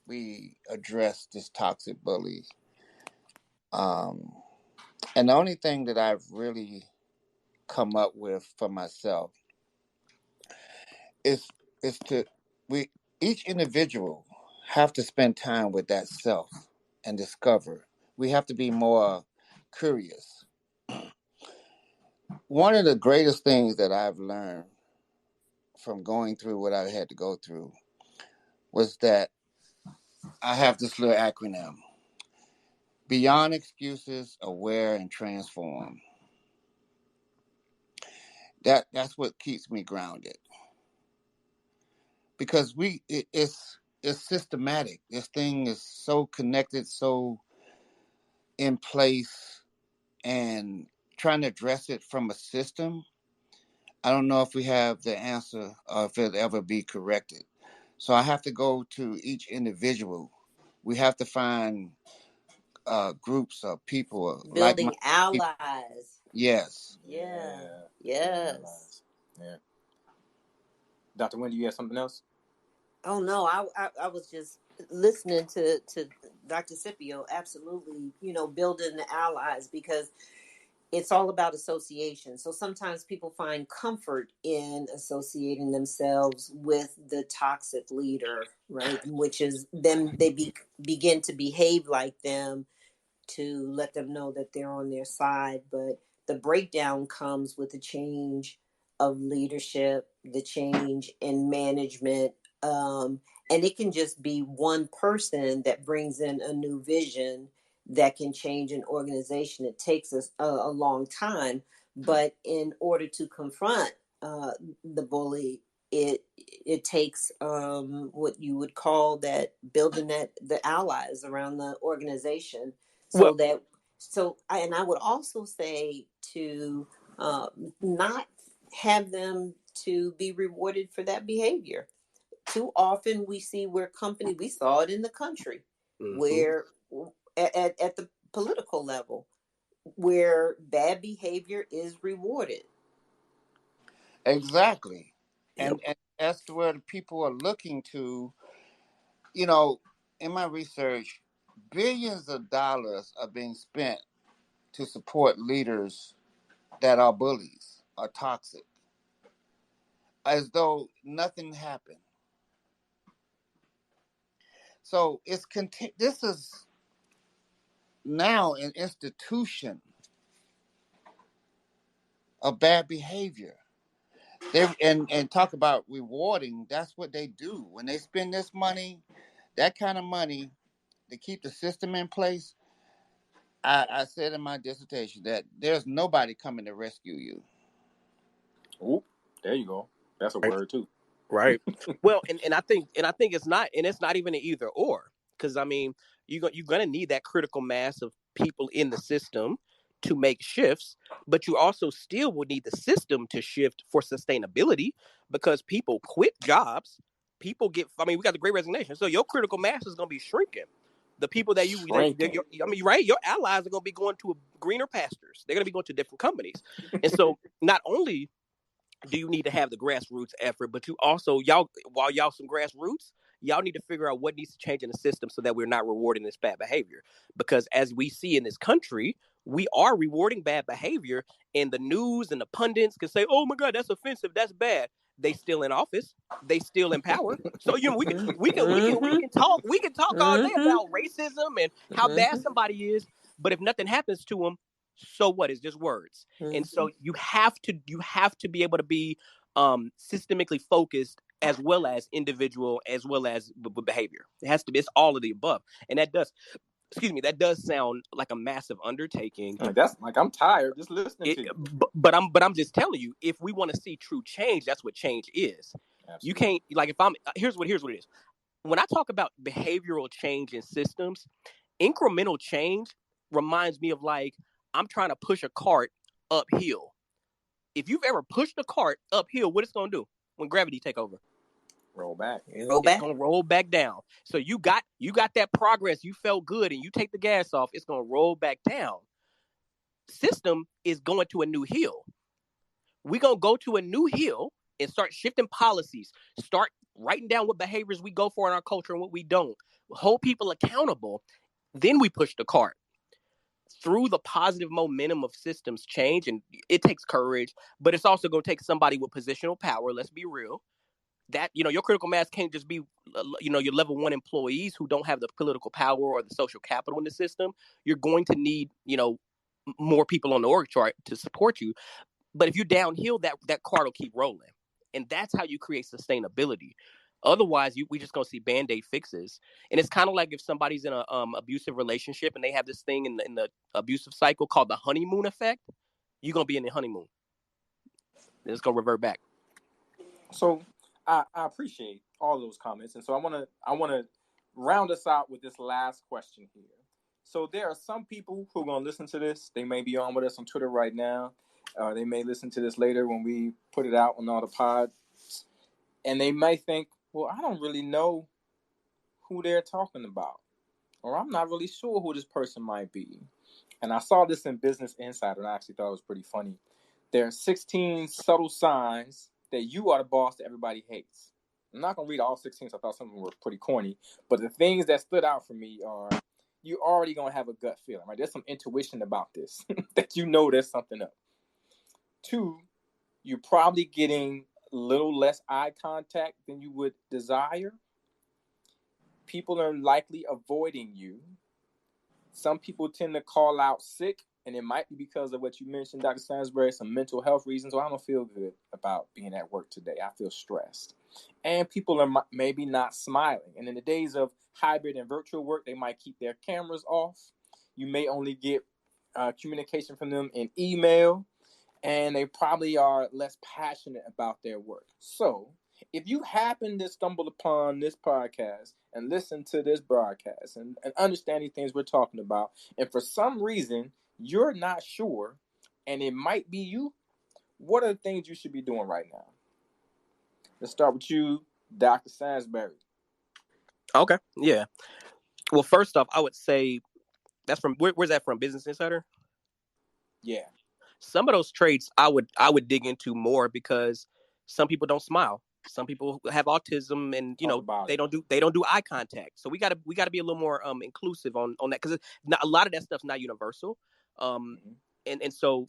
we address this toxic bully. And the only thing that I've really come up with for myself is each individual have to spend time with that self and discover. We have to be more curious. One of the greatest things that I've learned from going through what I had to go through was that I have this little acronym: Beyond Excuses, Aware, and Transform. That's what keeps me grounded. Because it's systematic. This thing is so connected, so in place, and trying to address it from a system, I don't know if we have the answer or if it'll ever be corrected. So I have to go to each individual. We have to find groups of people, building allies. Yes. Yes. Yeah. Dr. Wendy, you have something else? Oh no, I was just listening to Dr. Sippio. Absolutely, building the allies, because it's all about association. So sometimes people find comfort in associating themselves with the toxic leader, right? Which is them, they begin to behave like them to let them know that they're on their side. But the breakdown comes with the change of leadership, the change in management, And it can just be one person that brings in a new vision that can change an organization. It takes us a long time, but in order to confront the bully, it takes what you would call that building that the allies around the organization, Well, and I would also say to not have them to be rewarded for that behavior. Too often we see where we saw it in the country, where at the political level, where bad behavior is rewarded. Exactly. yep. And that's where the people are looking to. You know, in my research, billions of dollars are being spent to support leaders that are bullies, are toxic, as though nothing happened. So this is now an institution of bad behavior. And talk about rewarding. That's what they do when they spend this money, that kind of money, to keep the system in place. I said in my dissertation that there's nobody coming to rescue you. Oop, there you go. That's a word too. Right. Well, and I think it's not even an either or, because I mean you're gonna need that critical mass of people in the system to make shifts, but you also still will need the system to shift for sustainability, because people quit jobs, people get. I mean, we got the Great Resignation, so your critical mass is gonna be shrinking. The people that Shrinking. I mean, right? Your allies are gonna be going to greener pastures. They're gonna be going to different companies, and so not only do you need to have the grassroots effort, but you also while y'all some grassroots, y'all need to figure out what needs to change in the system so that we're not rewarding this bad behavior. Because as we see in this country, we are rewarding bad behavior, and the news and the pundits can say, "Oh my God, that's offensive, that's bad." They still in office, they still in power. So we can talk all day about racism and how bad somebody is, but if nothing happens to them, so what? It's just words. And so you have to be able to be systemically focused, as well as individual, as well as behavior. It has to be. It's all of the above, and that does. Excuse me. That does sound like a massive undertaking. That's like, I'm tired just listening to you. But I'm just telling you, if we want to see true change, that's what change is. Absolutely. You can't, like, if I'm here's what it is. When I talk about behavioral change in systems, incremental change reminds me of, like, I'm trying to push a cart uphill. If you've ever pushed a cart uphill, what it's going to do when gravity take over? Roll back. It's going to roll back down. So you got that progress. You felt good, and you take the gas off, it's going to roll back down. System is going to a new hill. We're going to go to a new hill and start shifting policies, start writing down what behaviors we go for in our culture and what we don't, hold people accountable. Then we push the cart through the positive momentum of systems change. And it takes courage, but it's also going to take somebody with positional power. Let's be real. That, your critical mass can't just be, your level 1 employees who don't have the political power or the social capital in the system. You're going to need, more people on the org chart to support you. But if you're downhill, that cart will keep rolling. And that's how you create sustainability. Otherwise, we just gonna see Band-Aid fixes. And it's kind of like if somebody's in a abusive relationship and they have this thing in the abusive cycle called the honeymoon effect. You're gonna be in the honeymoon. And it's gonna revert back. So I appreciate all those comments, and so I want to round us out with this last question here. So there are some people who are going to listen to this. They may be on with us on Twitter right now. They may listen to this later when we put it out on all the pods. And they may think, well, I don't really know who they're talking about. Or I'm not really sure who this person might be. And I saw this in Business Insider, and I actually thought it was pretty funny. There are 16 subtle signs that you are the boss that everybody hates. I'm not going to read all 16, so I thought some of them were pretty corny. But the things that stood out for me are, you're already going to have a gut feeling, right? There's some intuition about this that there's something up. 2, you're probably getting a little less eye contact than you would desire. People are likely avoiding you. Some people tend to call out sick And it might be because of what you mentioned, Dr. Sansberry, some mental health reasons. Well, I don't feel good about being at work today. I feel stressed. And people are maybe not smiling. And in the days of hybrid and virtual work, they might keep their cameras off. You may only get communication from them in email. And they probably are less passionate about their work. So if you happen to stumble upon this podcast and listen to this broadcast and understand these things we're talking about, and for some reason you're not sure, and it might be you, what are the things you should be doing right now? Let's start with you, Dr. Sansberry. Okay, yeah. Well, first off, I would say that's from where's that from? Business Insider? Yeah. Some of those traits I would dig into more because some people don't smile. Some people have autism, and they don't do eye contact. So we gotta be a little more inclusive on that, because a lot of that stuff's not universal. And so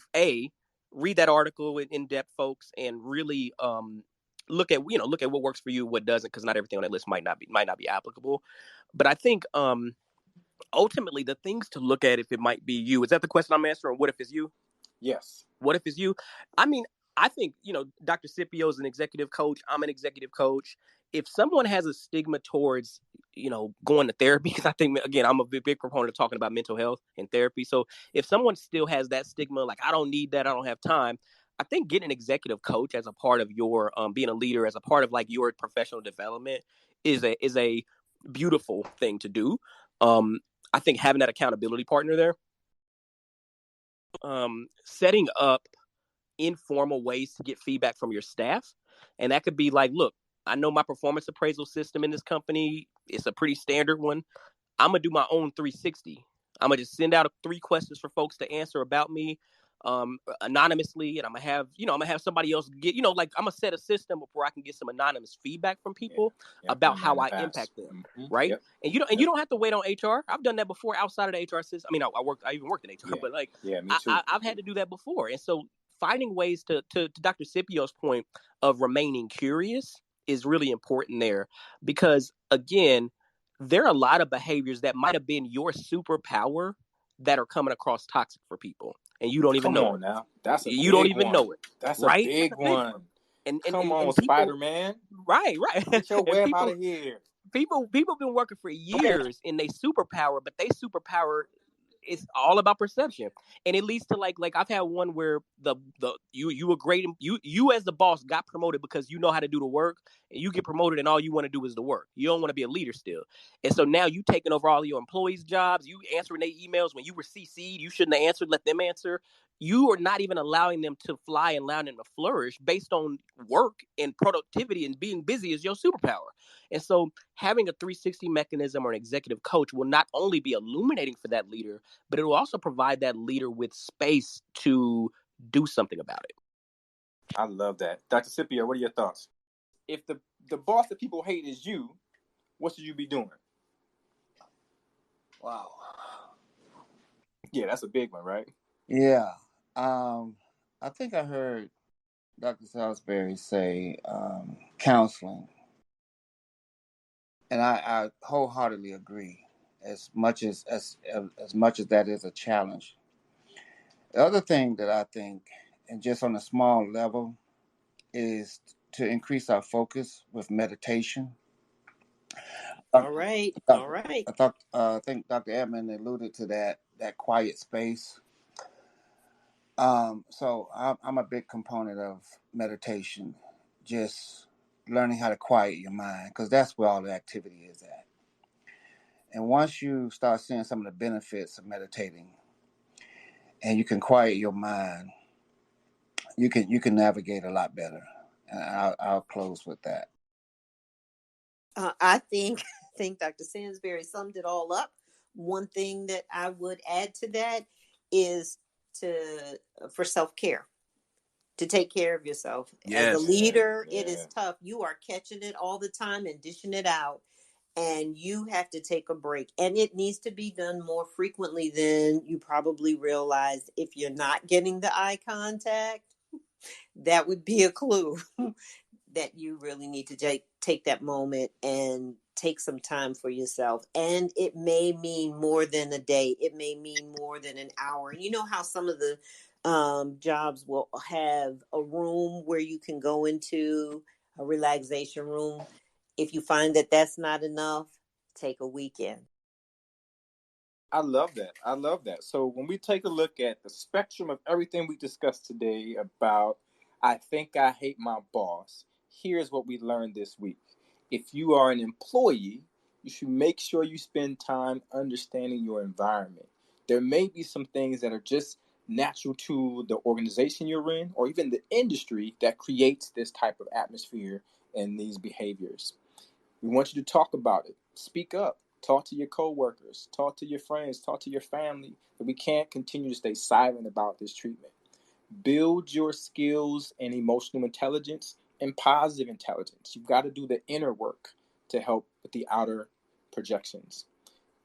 read that article in depth, folks, and really look at what works for you, what doesn't, because not everything on that list might not be applicable. But I think ultimately the things to look at, if it might be you, is that the question I'm answering? What if it's you? Yes. What if it's you? I mean, I think, Dr. Sippio is an executive coach. I'm an executive coach. If someone has a stigma towards, going to therapy, because I think, again, I'm a big proponent of talking about mental health and therapy. So if someone still has that stigma, like, I don't need that, I don't have time, I think getting an executive coach as a part of your being a leader, as a part of like your professional development is a beautiful thing to do. I think having that accountability partner there, setting up informal ways to get feedback from your staff. And that could be like, look, I know my performance appraisal system in this company, it's a pretty standard one. I'm going to do my own 360. I'm going to just send out 3 questions for folks to answer about me anonymously. And I'm going to have somebody else get, I'm going to set a system where I can get some anonymous feedback from people about how I impact them. Right. Yep. And you don't have to wait on HR. I've done that before outside of the HR system. I mean, I even worked in HR, but like, me too. I've had to do that before. And so finding ways to Dr. Sippio's point of remaining curious is really important there, because again, there are a lot of behaviors that might have been your superpower that are coming across toxic for people, and you don't even know it. Now. That's you don't even know it. That's right? a big one. And come on, people, Spider-Man. Right. Get your web out of here. People have been working for years in their superpower, but they superpower, it's all about perception, and it leads to like I've had one where you were great, you as the boss got promoted because you know how to do the work, and you get promoted and all you want to do is the work. You don't want to be a leader still, and so now you taking over all your employees' jobs, you answering their emails when you were CC'd, you shouldn't have answered, let them answer. You are not even allowing them to fly and allowing them to flourish based on work and productivity, and being busy is your superpower. And so having a 360 mechanism or an executive coach will not only be illuminating for that leader, but it will also provide that leader with space to do something about it. I love that. Dr. Sippio, what are your thoughts? If the boss that people hate is you, what should you be doing? Wow. Yeah, that's a big one, right? Yeah. I think I heard Dr. Sansberry say counseling. And I wholeheartedly agree, as much as that is a challenge. The other thing that I think, and just on a small level, is to increase our focus with meditation. All right. I think Dr. Edmonds alluded to that quiet space. So I'm a big component of meditation, just learning how to quiet your mind, because that's where all the activity is at. And once you start seeing some of the benefits of meditating, and you can quiet your mind, you can navigate a lot better. And I'll close with that. I think Dr. Sansberry summed it all up. One thing that I would add to that is for self-care, to take care of yourself. Yes. As a leader, it is tough. You are catching it all the time and dishing it out, and you have to take a break. And it needs to be done more frequently than you probably realize. If you're not getting the eye contact, that would be a clue that you really need to take that moment and take some time for yourself. And it may mean more than a day. It may mean more than an hour. And you know how some of the jobs will have a room where you can go into, a relaxation room. If you find that that's not enough, take a weekend. I love that. I love that. So when we take a look at the spectrum of everything we discussed today about I think I hate my boss, here's what we learned this week. If you are an employee, you should make sure you spend time understanding your environment. There may be some things that are just natural to the organization you're in or even the industry that creates this type of atmosphere and these behaviors. We want you to talk about it. Speak up. Talk to your coworkers. Talk to your friends. Talk to your family. But we can't continue to stay silent about this treatment. Build your skills in emotional intelligence and positive intelligence. You've got to do the inner work to help with the outer projections.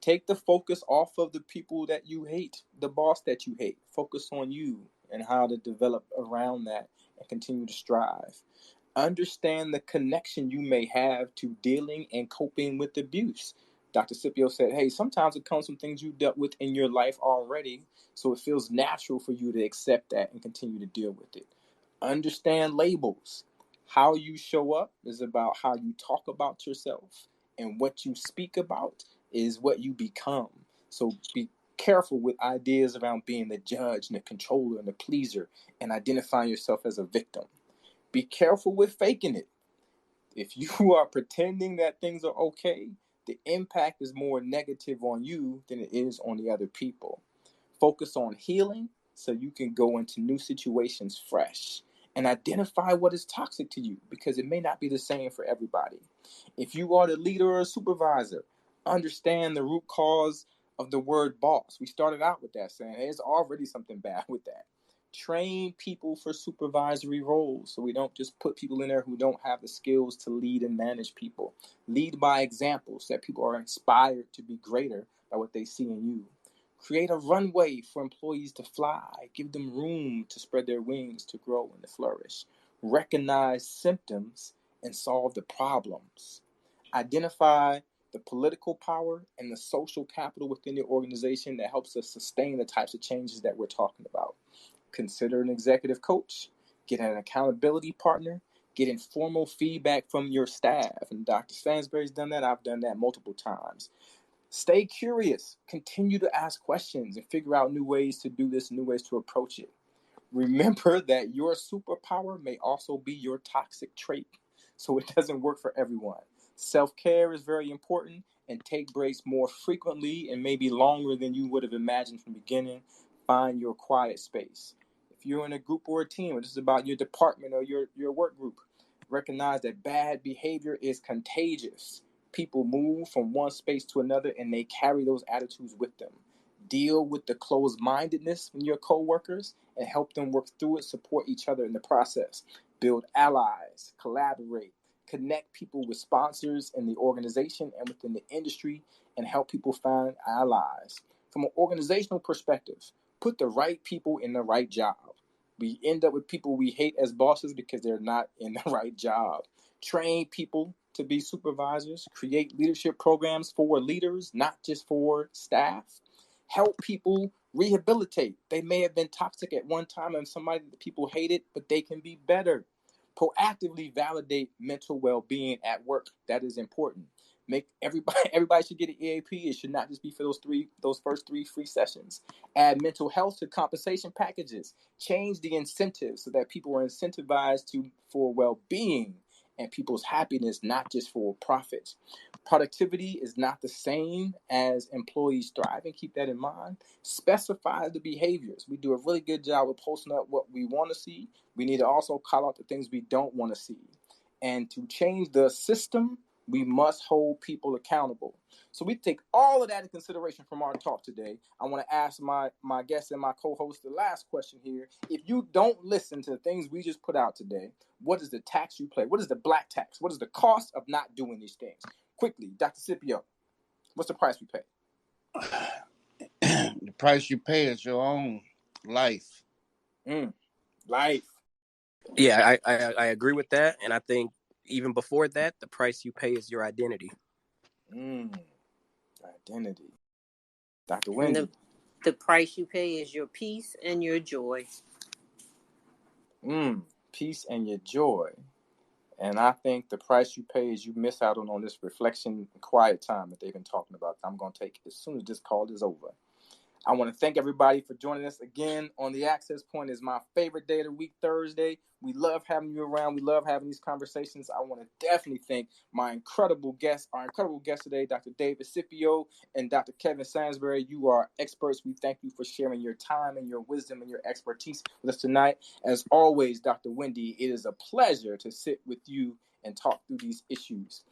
Take the focus off of the people that you hate, the boss that you hate. Focus on you and how to develop around that and continue to strive. Understand the connection you may have to dealing and coping with abuse. Dr. Sippio said, hey, sometimes it comes from things you dealt with in your life already, so it feels natural for you to accept that and continue to deal with it. Understand labels. How you show up is about how you talk about yourself, and what you speak about is what you become. So be careful with ideas around being the judge and the controller and the pleaser and identifying yourself as a victim. Be careful with faking it. If you are pretending that things are okay, the impact is more negative on you than it is on the other people. Focus on healing so you can go into new situations fresh. And identify what is toxic to you because it may not be the same for everybody. If you are the leader or a supervisor, understand the root cause of the word boss. We started out with that saying, hey, there's already something bad with that. Train people for supervisory roles so we don't just put people in there who don't have the skills to lead and manage people. Lead by examples so that people are inspired to be greater by what they see in you. Create a runway for employees to fly. Give them room to spread their wings, to grow and to flourish. Recognize symptoms and solve the problems. Identify the political power and the social capital within the organization that helps us sustain the types of changes that we're talking about. Consider an executive coach, get an accountability partner, get informal feedback from your staff. And Dr. Sansberry's done that. I've done that multiple times. Stay curious. Continue to ask questions and figure out new ways to do this, new ways to approach it. Remember that your superpower may also be your toxic trait, so it doesn't work for everyone. Self-care is very important, and take breaks more frequently and maybe longer than you would have imagined from the beginning. Find your quiet space. If you're in a group or a team, or this is about your department or your work group, recognize that bad behavior is contagious. People move from one space to another, and they carry those attitudes with them. Deal with the closed-mindedness in your coworkers and help them work through it, support each other in the process. Build allies, collaborate, connect people with sponsors in the organization and within the industry, and help people find allies. From an organizational perspective, put the right people in the right job. We end up with people we hate as bosses because they're not in the right job. Train people to be supervisors. Create leadership programs for leaders, not just for staff. Help people rehabilitate. They may have been toxic at one time and somebody that people hated, but they can be better. Proactively validate mental well-being at work. That is important. Make everybody should get an EAP. It should not just be for those first 3 free sessions. Add mental health to compensation packages. Change the incentives so that people are incentivized for well-being and people's happiness, not just for profits. Productivity is not the same as employees thriving. Keep that in mind. Specify the behaviors. We do a really good job of posting up what we want to see. We need to also call out the things we don't want to see. And to change the system, we must hold people accountable. So we take all of that in consideration from our talk today. I want to ask my guest and my co-host the last question here. If you don't listen to the things we just put out today, what is the tax you pay? What is the black tax? What is the cost of not doing these things? Quickly, Dr. Sippio, what's the price we pay? The price you pay is your own life. Life. Yeah, I agree with that. And I think even before that, the price you pay is your identity. Identity. Dr. And Wendy. the price you pay is your peace and your joy. Peace and your joy. And I think the price you pay is you miss out on this reflection and quiet time that they've been talking about. I'm going to take as soon as this call is over. I want to thank everybody for joining us again on the Access Point. Is my favorite day of the week, Thursday. We love having you around. We love having these conversations. I want to definitely thank our incredible guests today, Dr. David Sippio and Dr. Kevin Sansberry. You are experts. We thank you for sharing your time and your wisdom and your expertise with us tonight. As always, Dr. Wendy, it is a pleasure to sit with you and talk through these issues.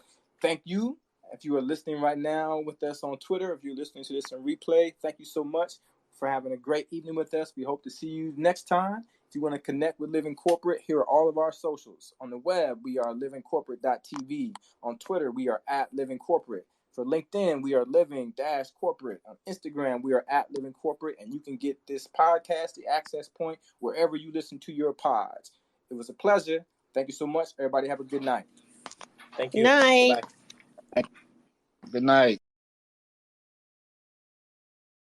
Thank you. If you are listening right now with us on Twitter, if you're listening to this in replay, thank you so much for having a great evening with us. We hope to see you next time. If you want to connect with Living Corporate, here are all of our socials. On the web, we are livingcorporate.tv. On Twitter, we are at Living Corporate. For LinkedIn, we are Living-Corporate. On Instagram, we are at Living Corporate. And you can get this podcast, The Access Point, wherever you listen to your pods. It was a pleasure. Thank you so much. Everybody have a good night. Thank you. Night. Bye-bye. Good night.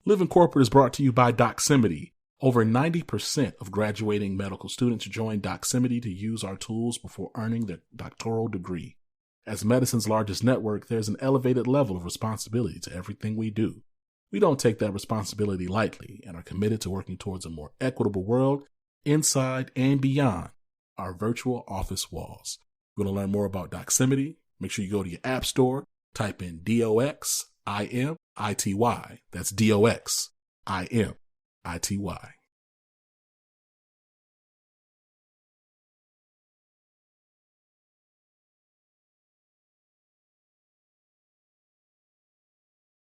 Living Corporate is brought to you by Doximity. Over 90% of graduating medical students join Doximity to use our tools before earning their doctoral degree. As medicine's largest network, there's an elevated level of responsibility to everything we do. We don't take that responsibility lightly and are committed to working towards a more equitable world inside and beyond our virtual office walls. If you want to learn more about Doximity, make sure you go to your app store, type in DOXIMITY. That's DOXIMITY.